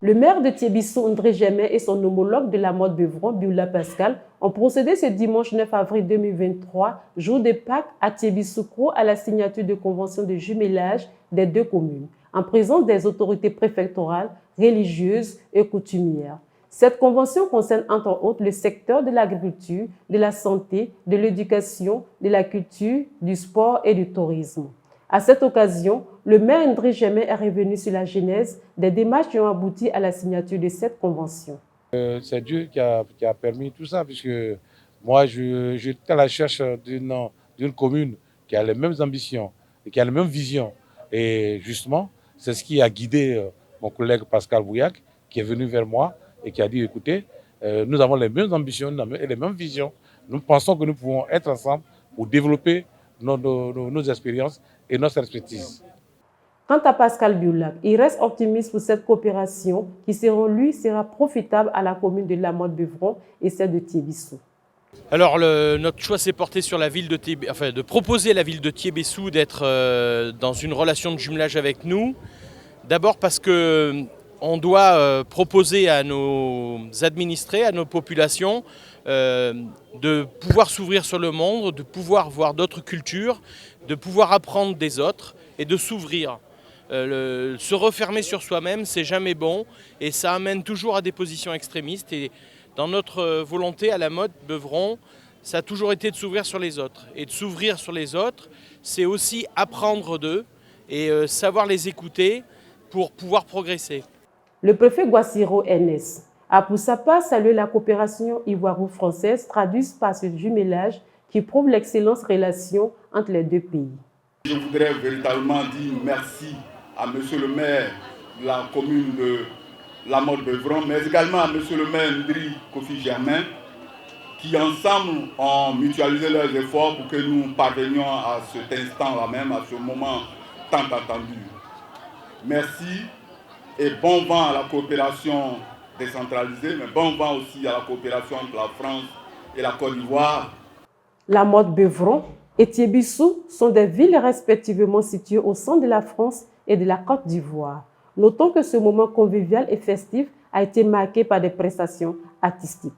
Le maire de Thiébissou, André Germain, et son homologue de la Motte Beuvron, Bioula Pascal, ont procédé ce dimanche 9 avril 2023, jour de Pâques, à Thiébissou à la signature de convention de jumelage des deux communes, en présence des autorités préfectorales, religieuses et coutumières. Cette convention concerne entre autres le secteur de l'agriculture, de la santé, de l'éducation, de la culture, du sport et du tourisme. À cette occasion, le maire André Germain est revenu sur la genèse des démarches qui ont abouti à la signature de cette convention. C'est Dieu qui a permis tout ça, puisque moi, j'étais à la recherche d'une commune qui a les mêmes ambitions et qui a les mêmes visions. Et justement, c'est ce qui a guidé mon collègue Pascal Bouillac, qui est venu vers moi et qui a dit, écoutez, nous avons les mêmes ambitions et les mêmes visions. Nous pensons que nous pouvons être ensemble pour développer nos expériences et notre expertise. Quant à Pascal Bioulac, il reste optimiste pour cette coopération qui, selon lui, sera profitable à la commune de la Motte Beuvron et celle de Thiébissou. Alors notre choix s'est porté sur la ville de proposer à la ville de Thiébissou d'être dans une relation de jumelage avec nous. D'abord parce qu'on doit proposer à nos administrés, à nos populations, de pouvoir s'ouvrir sur le monde, de pouvoir voir d'autres cultures, de pouvoir apprendre des autres et de s'ouvrir. Se refermer sur soi-même, c'est jamais bon et ça amène toujours à des positions extrémistes. Et dans notre volonté à la Motte Beuvron, ça a toujours été de s'ouvrir sur les autres. Et de s'ouvrir sur les autres, c'est aussi apprendre d'eux et savoir les écouter pour pouvoir progresser. Le préfet Guassiro NS a pour sa part salué la coopération ivoiro-française traduite par ce jumelage qui prouve l'excellente relation entre les deux pays. Je voudrais véritablement dire merci à monsieur le maire de la commune de la Motte Beuvron, mais également à monsieur le maire Ndri Kofi Germain, qui ensemble ont mutualisé leurs efforts pour que nous parvenions à cet instant-là même, à ce moment tant attendu. Merci et bon vent à la coopération décentralisée, mais bon vent aussi à la coopération entre la France et la Côte d'Ivoire. La Motte Beuvron et Thiébissou sont des villes respectivement situées au centre de la France et de la Côte d'Ivoire. Notons que ce moment convivial et festif a été marqué par des prestations artistiques.